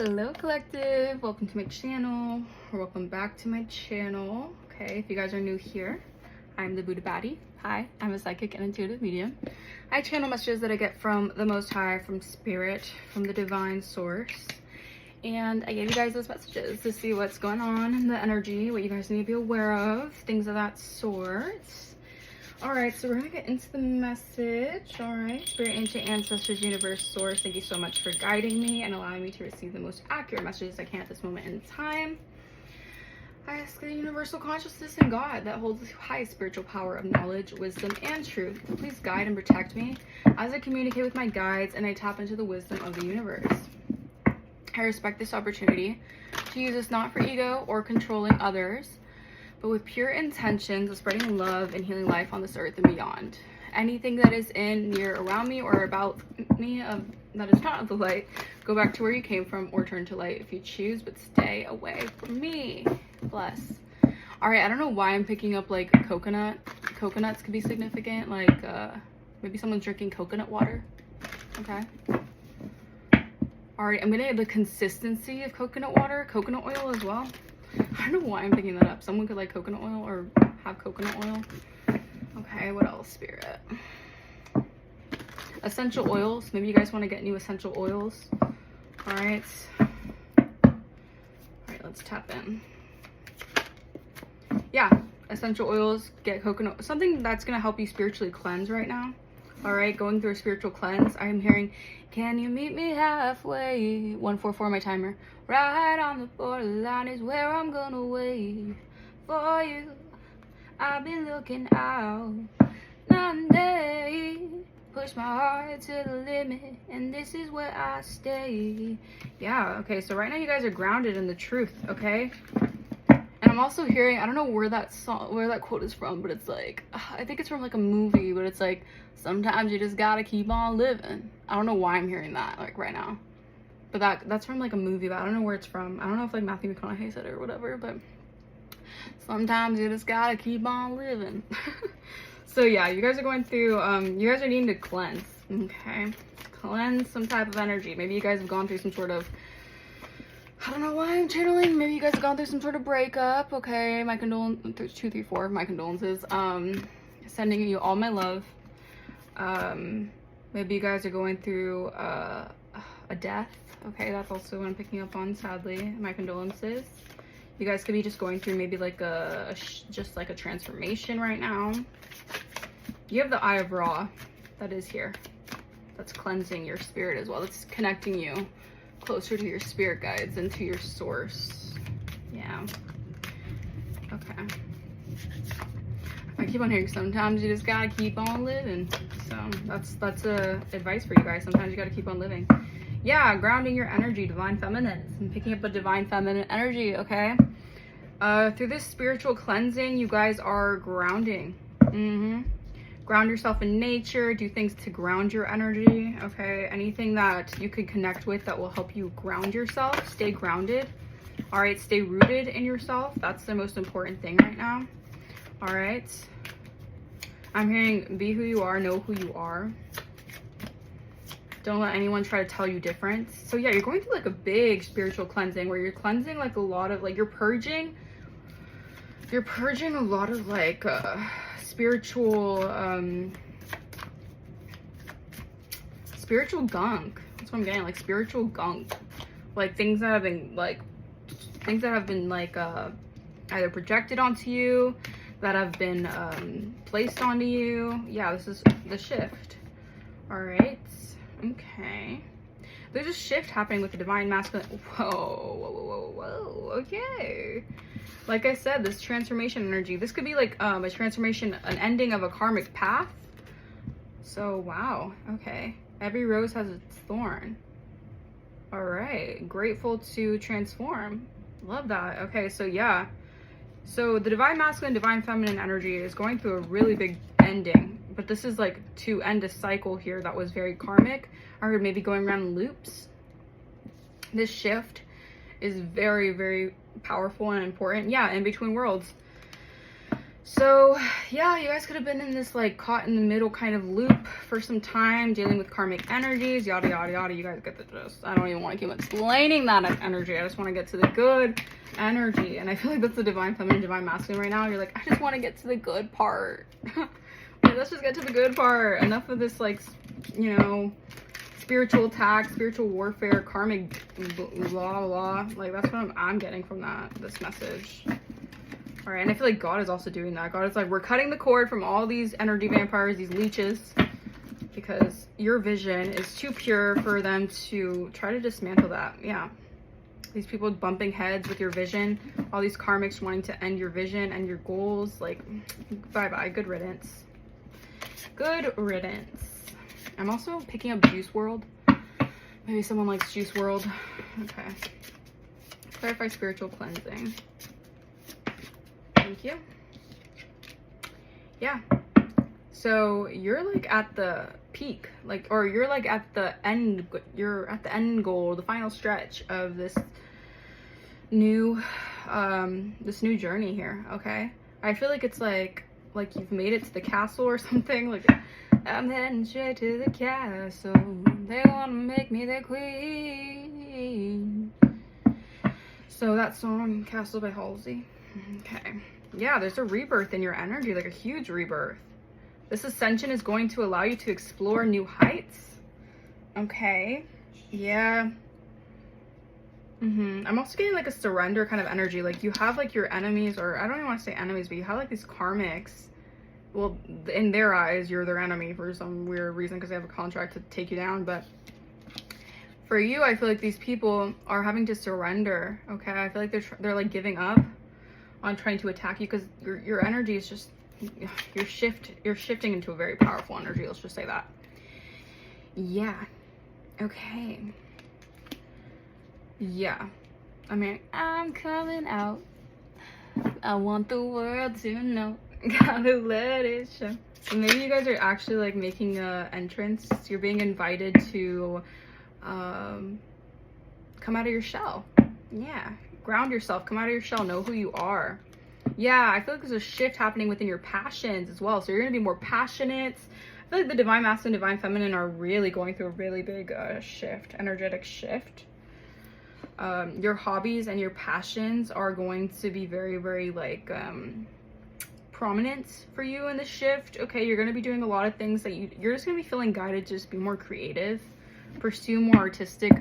Hello collective, welcome to my channel, or welcome back to my channel. Okay, if you guys are new here, I'm the Buddha Baddie. Hi, I'm a psychic and intuitive medium. I channel messages that I get from the Most High, from Spirit, from the divine source, and I gave you guys those messages to see what's going on in the energy, what you guys need to be aware of, things of that sort. All right, so we're gonna get into the message. All right, Spirit, Ancient Ancestors, Universe, Source, thank you so much for guiding me and allowing me to receive the most accurate messages I can at this moment in time. I ask the universal consciousness and God that holds the highest spiritual power of knowledge, wisdom, and truth, please guide and protect me as I communicate with my guides and I tap into the wisdom of the universe. I respect this opportunity to use this not for ego or controlling others, but with pure intentions of spreading love and healing life on this earth and beyond. Anything that is in, near, around me, or about me that is not of the light, go back to where you came from or turn to light if you choose, but stay away from me. Bless. All right, I don't know why I'm picking up like coconut. Coconuts could be significant, like maybe someone's drinking coconut water. Okay. All right, I'm gonna get the consistency of coconut water, coconut oil as well. I don't know why I'm picking that up. Someone could like coconut oil or have coconut oil. Okay, what else, Spirit? Essential oils. Maybe you guys want to get new essential oils. All right. All right, let's tap in. Yeah, essential oils, get coconut. Something that's going to help you spiritually cleanse right now. All right, going through a spiritual cleanse. I'm hearing, can you meet me halfway? 144, my timer. Right on the borderline is where I'm gonna wait for you. I've been looking out night and day. Push my heart to the limit, and this is where I stay. Yeah, okay, so right now you guys are grounded in the truth, okay? And I'm also hearing, I don't know where that quote is from, but it's like, I think it's from like a movie, but it's like, sometimes you just gotta keep on living. I don't know why I'm hearing that like right now, but that's from like a movie, but I don't know where it's from. I don't know if like Matthew McConaughey said it or whatever, but sometimes you just gotta keep on living. So yeah, you guys are going through, you guys are needing to cleanse, okay? Cleanse some type of energy. Maybe you guys have gone through some sort of, I don't know why I'm channeling. Maybe you guys have gone through some sort of breakup. Okay, my condolences. 2, 3, 4. My condolences. Sending you all my love. Maybe you guys are going through a death. Okay, that's also what I'm picking up on. Sadly, my condolences. You guys could be just going through maybe like just like a transformation right now. You have the Eye of Ra. That is here. That's cleansing your spirit as well. That's connecting you closer to your spirit guides and to your source. Yeah. Okay. I keep on hearing sometimes you just gotta keep on living. So that's advice for you guys. Sometimes you gotta keep on living. Yeah, grounding your energy, divine feminine. I'm picking up a divine feminine energy, okay? Through this spiritual cleansing, you guys are grounding. Ground yourself in nature, do things to ground your energy, okay? Anything that you could connect with that will help you ground yourself, stay grounded. All right, stay rooted in yourself. That's the most important thing right now. All right. I'm hearing be who you are, know who you are. Don't let anyone try to tell you different. So yeah, you're going through like a big spiritual cleansing where you're cleansing like a lot of, like you're purging a lot of like spiritual gunk. That's what I'm getting, like spiritual gunk, like things that have been like either projected onto you, that have been placed onto you. Yeah, this is the shift. All right, okay, there's a shift happening with the divine masculine. Whoa, okay. Like I said, this transformation energy, this could be like a transformation, an ending of a karmic path. So wow, okay, every rose has its thorn. All right, grateful to transform. Love that. Okay, so yeah, so the divine masculine, divine feminine energy is going through a really big ending, but this is like to end a cycle here that was very karmic, or maybe going around in loops. This shift is very, very powerful and important. Yeah, in between worlds. So yeah, you guys could have been in this like caught in the middle kind of loop for some time, dealing with karmic energies, yada yada yada. You guys get the gist. I don't even want to keep explaining that energy. I just want to get to the good energy, and I feel like that's the divine feminine, divine masculine right now. You're like, I just want to get to the good part. Like, let's just get to the good part. Enough of this, like, you know, spiritual attack, spiritual warfare, karmic blah blah. Like, that's what I'm getting from this message. All right, and I feel like God is also doing that. God is like, we're cutting the cord from all these energy vampires, these leeches, because your vision is too pure for them to try to dismantle that. Yeah. These people bumping heads with your vision, all these karmics wanting to end your vision and your goals. Like, bye-bye. Good riddance. Good riddance. I'm also picking up Juice World. Maybe someone likes Juice World. Okay. Clarify spiritual cleansing. Thank you. Yeah. So you're like at the peak, like, or you're like at the end, you're at the end goal, the final stretch of this new journey here. Okay. I feel like it's like you've made it to the castle or something. Like, I'm heading straight to the castle. They want to make me their queen. So that song, Castle by Halsey. Okay. Yeah, there's a rebirth in your energy, like a huge rebirth. This ascension is going to allow you to explore new heights. Okay. Yeah. I'm also getting like a surrender kind of energy. Like, you have like your enemies, or I don't even want to say enemies, but you have like these karmics. Well, in their eyes, you're their enemy for some weird reason because they have a contract to take you down. But for you, I feel like these people are having to surrender. Okay. I feel like they're like giving up on trying to attack you, because your energy is just, you're shifting into a very powerful energy. Let's just say that. Yeah. Okay. Yeah. I mean, I'm coming out. I want the world to know. Gotta let it show. So maybe you guys are actually like making a entrance. You're being invited to come out of your shell. Yeah. Ground yourself, come out of your shell, know who you are. Yeah, I feel like there's a shift happening within your passions as well. So you're going to be more passionate. I feel like the divine masculine, divine feminine are really going through a really big shift, energetic shift. Your hobbies and your passions are going to be very, very like prominent for you in the shift. Okay, you're going to be doing a lot of things that you're just going to be feeling guided to just be more creative, pursue more artistic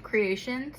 creations.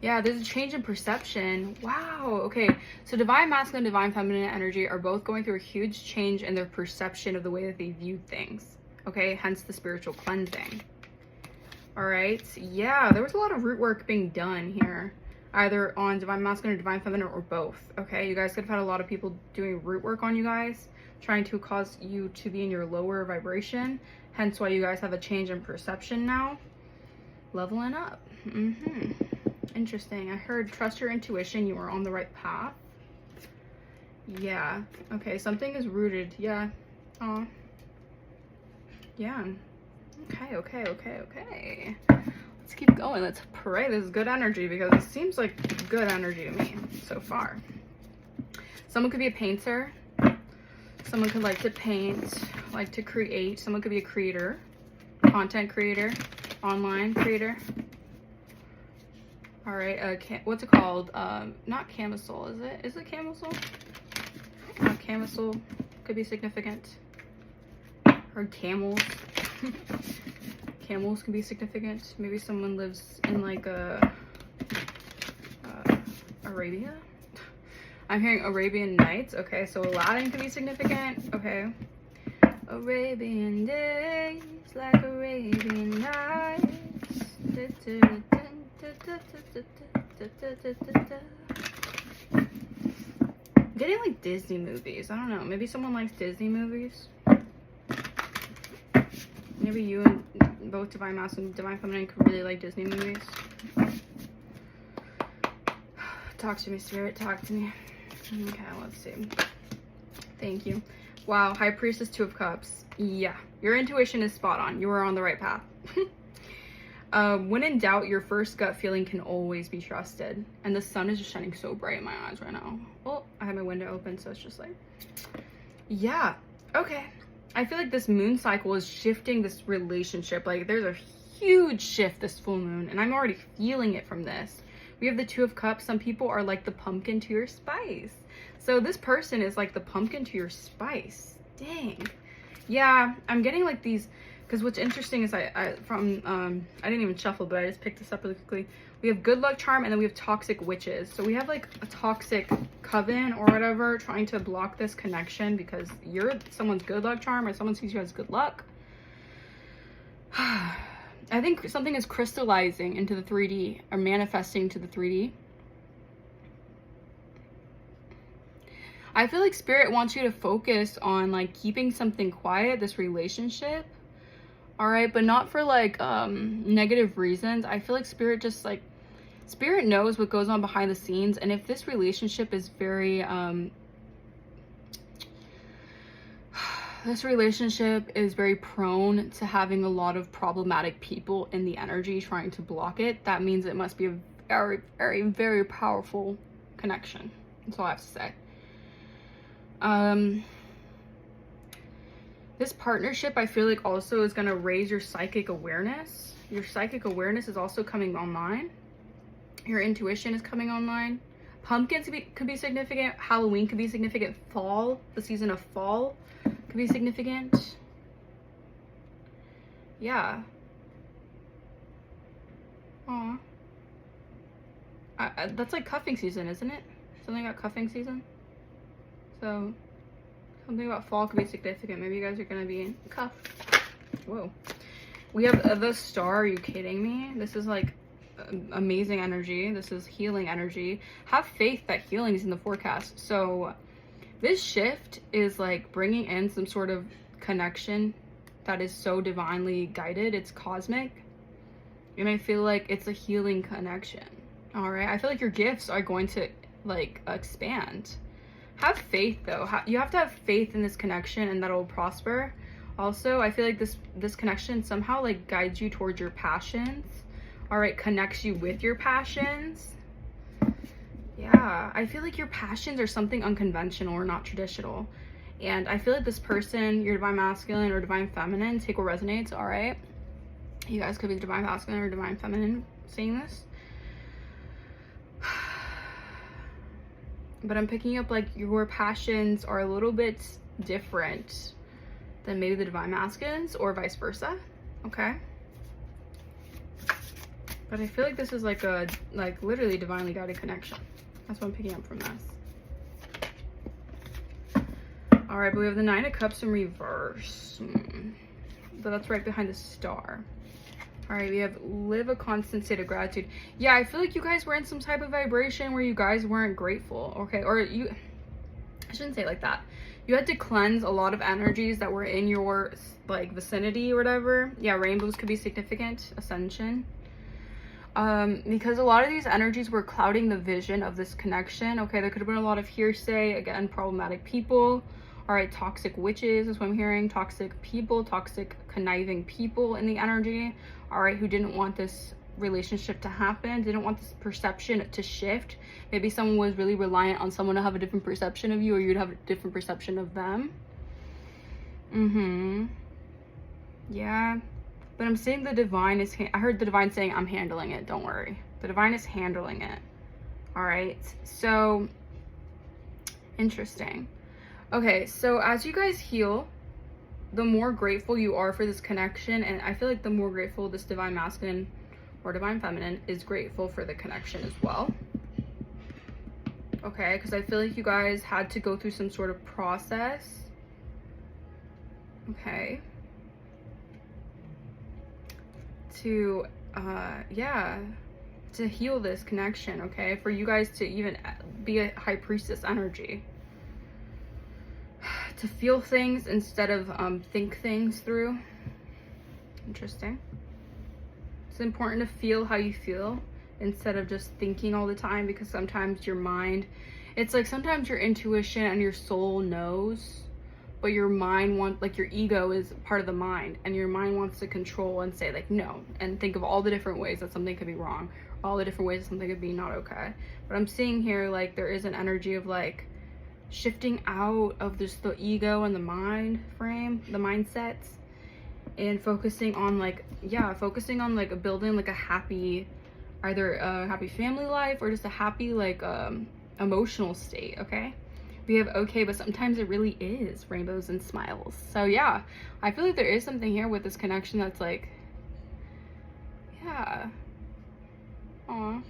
Yeah, there's a change in perception. Wow. Okay. So divine masculine, divine feminine energy are both going through a huge change in their perception of the way that they view things. Okay. Hence the spiritual cleansing. All right. Yeah, there was a lot of root work being done here, either on divine masculine or divine feminine, or both. Okay. You guys could have had a lot of people doing root work on you guys, trying to cause you to be in your lower vibration. Hence why you guys have a change in perception now. Leveling up. Interesting. I heard trust your intuition. You are on the right path. Yeah. Okay. Something is rooted. Yeah. Oh. Yeah. Okay. Let's keep going. Let's pray. This is good energy, because it seems like good energy to me so far. Someone could be a painter. Someone could like to paint, like to create. Someone could be a creator, content creator, online creator. All right, what's it called? Not camisole, is it? Is it camisole? Camisole could be significant. Or camels. Camels can be significant. Maybe someone lives in like Arabia. I'm hearing Arabian Nights. Okay, so Aladdin could be significant. Okay. Arabian days, like Arabian Nights. Getting like Disney movies. I don't know. Maybe someone likes Disney movies. Maybe you and both divine masculine and divine feminine could really like Disney movies. Talk to me, spirit. Talk to me. Okay, let's see. Thank you. Wow, High Priestess, Two of Cups. Yeah, your intuition is spot on. You are on the right path. When in doubt, your first gut feeling can always be trusted. And the sun is just shining so bright in my eyes right now. Oh, I have my window open, so it's just like, yeah, okay. I feel like this moon cycle is shifting this relationship. Like there's a huge shift this full moon, and I'm already feeling it from this. We have the Two of Cups. Some people are like the pumpkin to your spice. So this person is like the pumpkin to your spice. Dang. Yeah, I'm getting like these, because what's interesting is I didn't even shuffle, but I just picked this up really quickly. We have good luck charm, and then we have toxic witches. So we have like a toxic coven or whatever trying to block this connection because you're someone's good luck charm or someone sees you as good luck. I think something is crystallizing into the 3D or manifesting to the 3D. I feel like spirit wants you to focus on like keeping something quiet, this relationship. All right, but not for like negative reasons. I feel like spirit just like, spirit knows what goes on behind the scenes. And if this relationship is very, this relationship is very prone to having a lot of problematic people in the energy trying to block it, that means it must be a very, very, very powerful connection. That's all I have to say. This partnership, I feel like also is going to raise your psychic awareness. Your psychic awareness is also coming online. Your intuition is coming online. Pumpkins could be significant. Halloween could be significant. Fall, the season of fall could be significant. Yeah. Aw. That's like cuffing season, isn't it? Something about cuffing season? So, something about fall could be significant. Maybe you guys are going to be cuffed. Whoa. We have the star. Are you kidding me? This is like amazing energy. This is healing energy. Have faith that healing is in the forecast. So, this shift is like bringing in some sort of connection that is so divinely guided. It's cosmic. And I feel like it's a healing connection. All right. I feel like your gifts are going to like expand. Have faith though. You have to have faith in this connection and that'll prosper. Also, I feel like this connection somehow like guides you towards your passions. All right, connects you with your passions. Yeah, I feel like your passions are something unconventional or not traditional. And I feel like this person, your divine masculine or divine feminine, take what resonates, all right? You guys could be divine masculine or divine feminine seeing this. But I'm picking up like your passions are a little bit different than maybe the divine masculines or vice versa, okay? But I feel like this is like a literally divinely guided connection. That's what I'm picking up from this. All right, but we have the Nine of Cups in reverse. So that's right behind the star. All right, we have live a constant state of gratitude. Yeah, I feel like you guys were in some type of vibration where you guys weren't grateful, okay? Or I shouldn't say it like that. You had to cleanse a lot of energies that were in your like vicinity or whatever. Yeah, rainbows could be significant, ascension. Because a lot of these energies were clouding the vision of this connection. Okay, there could have been a lot of hearsay, again, problematic people. All right, toxic witches is what I'm hearing. Toxic people, toxic conniving people in the energy. All right, who didn't want this relationship to happen, didn't want this perception to shift. Maybe someone was really reliant on someone to have a different perception of you, or you'd have a different perception of them. Yeah. But I'm saying the divine is, I heard the divine saying, I'm handling it, don't worry. The divine is handling it. All right, so interesting. Okay, so as you guys heal, the more grateful you are for this connection, and I feel like the more grateful this divine masculine or divine feminine is grateful for the connection as well. Okay, because I feel like you guys had to go through some sort of process. Okay. To to heal this connection, okay? For you guys to even be a high priestess energy. To feel things instead of think things through. Interesting. It's important to feel how you feel instead of just thinking all the time, because sometimes your mind, it's like sometimes your intuition and your soul knows, but your mind wants, like your ego is part of the mind, and your mind wants to control and say like no, and think of all the different ways that something could be wrong, all the different ways that something could be not okay. But I'm seeing here like there is an energy of like shifting out of just the ego and the mind frame, the mindsets, and focusing on like, yeah, focusing on like building like a happy, either a happy family life or just a happy like emotional state. Okay, we have okay, but sometimes it really is rainbows and smiles. So yeah, I feel like there is something here with this connection that's like, yeah, aw,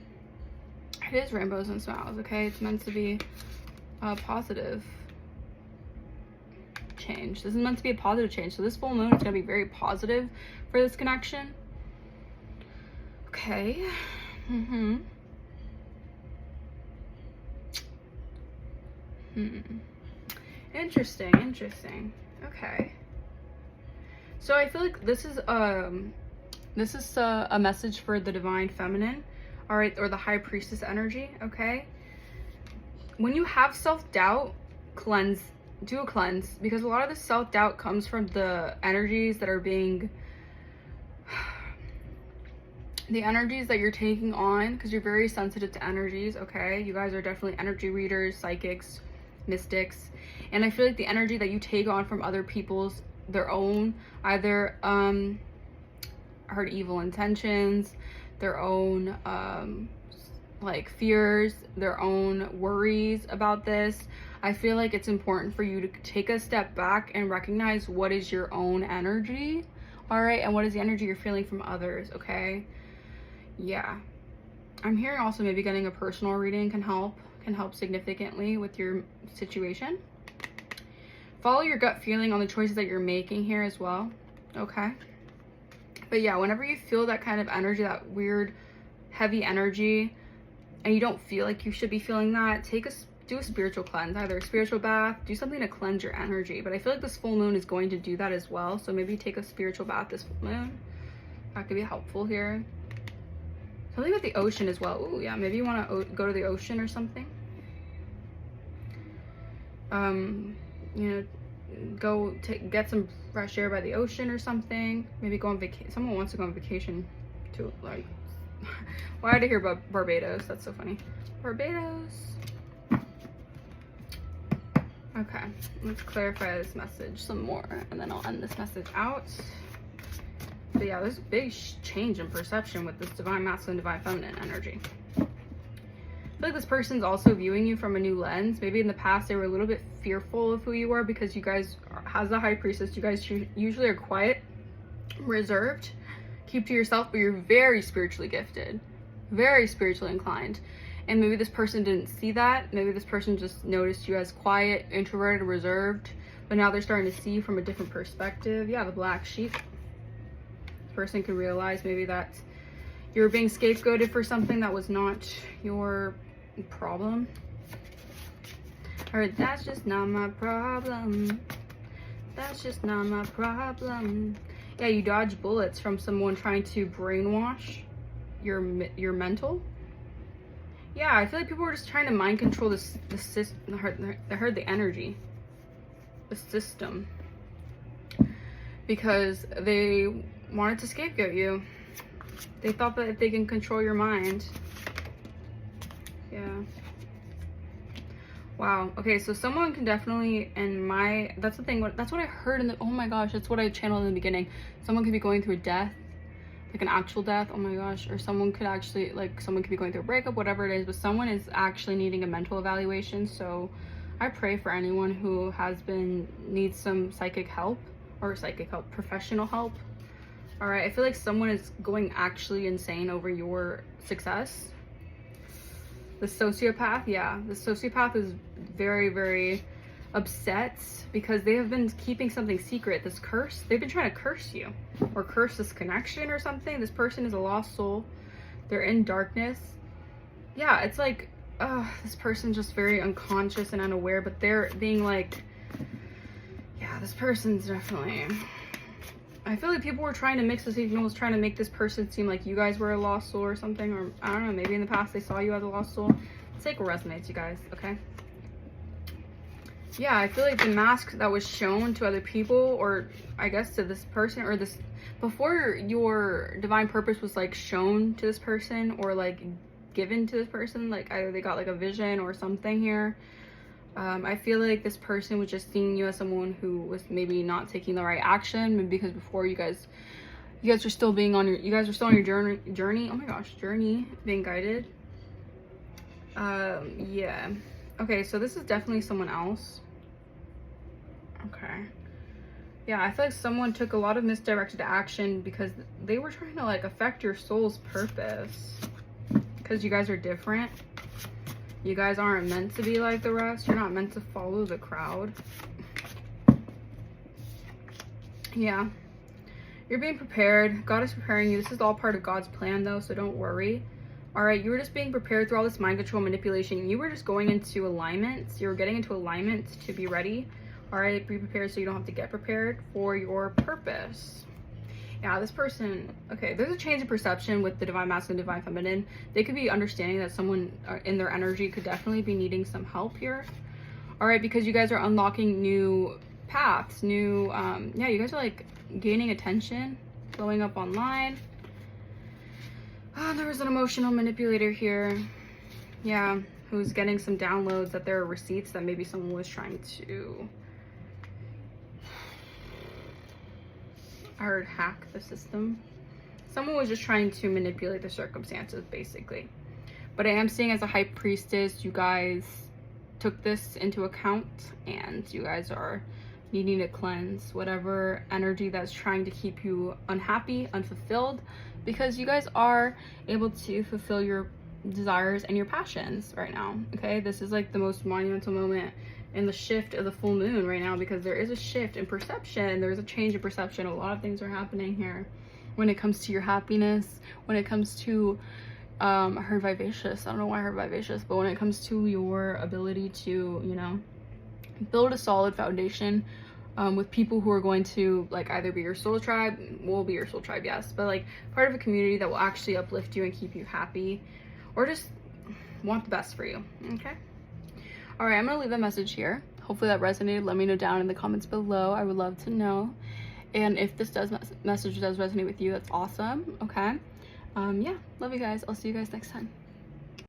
it is rainbows and smiles. Okay, it's meant to be a positive change. This is meant to be a positive change. So this full moon is going to be very positive for this connection. Okay. Interesting. Okay. So I feel like this is a message for the divine feminine, all right, or the high priestess energy. Okay. When you have self-doubt, do a cleanse, because a lot of the self-doubt comes from the energies that are being, the energies that you're taking on, because you're very sensitive to energies. Okay, you guys are definitely energy readers, psychics, mystics, and I feel like the energy that you take on from other people's, their own, either heard evil intentions, their own like fears, their own worries about this. I feel like it's important for you to take a step back and recognize what is your own energy, all right, and what is the energy you're feeling from others. Okay, yeah, I'm hearing also maybe getting a personal reading can help significantly with your situation. Follow your gut feeling on the choices that you're making here as well. Okay, but yeah, whenever you feel that kind of energy, that weird heavy energy, and you don't feel like you should be feeling that, do a spiritual cleanse, either a spiritual bath, do something to cleanse your energy. But I feel like this full moon is going to do that as well, so maybe take a spiritual bath this full moon. That could be helpful here. Something with the ocean as well. Ooh, yeah, maybe you want to go to the ocean or something. You know, get some fresh air by the ocean or something. Maybe go on vacation. Someone wants to go on vacation to, like, why did I hear about Barbados? That's so funny. Barbados. Okay, let's clarify this message some more, and then I'll end this message out. But yeah, there's a big change in perception with this divine masculine, divine feminine energy. I feel like this person's also viewing you from a new lens. Maybe in the past they were a little bit fearful of who you are, because you guys, as the high priestess, you guys usually are quiet, reserved, keep to yourself, but you're very spiritually gifted, very spiritually inclined. And maybe this person didn't see that. Maybe this person just noticed you as quiet, introverted, reserved, but now they're starting to see you from a different perspective. Yeah, the black sheep. This person could realize maybe that you're being scapegoated for something that was not your problem. Or that's just not my problem. That's just not my problem. Yeah, you dodge bullets from someone trying to brainwash your mental. Yeah, I feel like people were just trying to mind control the system. I heard the energy, the system, because they wanted to scapegoat you. They thought that if they can control your mind. Yeah. Wow. Okay, so someone can definitely, that's the thing. That's what I heard in the, oh my gosh, that's what I channeled in the beginning. Someone could be going through a death, like an actual death, oh my gosh, or someone could actually, like, someone could be going through a breakup, whatever it is, but someone is actually needing a mental evaluation. So I pray for anyone who needs some psychic help, professional help. All right, I feel like someone is going actually insane over your success. The sociopath, yeah, the sociopath is very, very upset because they have been keeping something secret. This curse, they've been trying to curse you or curse this connection or something. This person is a lost soul. They're in darkness. Yeah, it's like, this person's just very unconscious and unaware, but they're being like, yeah, this person's definitely, I feel like people were trying to mix the signals, trying to make this person seem like you guys were a lost soul or something, or I don't know, maybe in the past they saw you as a lost soul. It's like resonates, you guys, okay? Yeah, I feel like the mask that was shown to other people, or I guess to this person, or this, before your divine purpose was like shown to this person or like given to this person, like either they got like a vision or something here. I feel like this person was just seeing you as someone who was maybe not taking the right action, maybe because before you guys are still being on your, you guys are still on your journey. Oh my gosh, journey, being guided. Yeah. Okay, so this is definitely someone else. Okay. Yeah, I feel like someone took a lot of misdirected action because they were trying to like affect your soul's purpose. Because you guys are different. You guys aren't meant to be like the rest. You're not meant to follow the crowd. Yeah. You're being prepared. God is preparing you. This is all part of God's plan though, so don't worry. All right, you were just being prepared through all this mind control manipulation. You were just going into alignment. You were getting into alignment to be ready. All right, be prepared so you don't have to get prepared for your purpose. Yeah, this person, okay, there's a change of perception with the divine masculine, divine feminine. They could be understanding that someone in their energy could definitely be needing some help here. All right, because you guys are unlocking new paths, new, yeah, you guys are like gaining attention, blowing up online. There was an emotional manipulator here. Yeah, who's getting some downloads that there are receipts that maybe someone was trying to, I heard, hack the system. Someone was just trying to manipulate the circumstances, basically. But I am seeing as a high priestess, you guys took this into account and you guys are needing to cleanse whatever energy that's trying to keep you unhappy, unfulfilled, because you guys are able to fulfill your desires and your passions right now. Okay, this is like the most monumental moment in the shift of the full moon right now, because there is a shift in perception. There's a change in perception. A lot of things are happening here when it comes to your happiness, when it comes to I heard vivacious. I don't know why I heard vivacious, but when it comes to your ability to, you know, build a solid foundation with people who are going to like either be your soul tribe, will be your soul tribe, yes, but like part of a community that will actually uplift you and keep you happy, or just want the best for you. Okay. All right, I'm gonna leave that message here. Hopefully that resonated. Let me know down in the comments below. I would love to know. And if this message does resonate with you, that's awesome. Okay. Yeah, love you guys. I'll see you guys next time.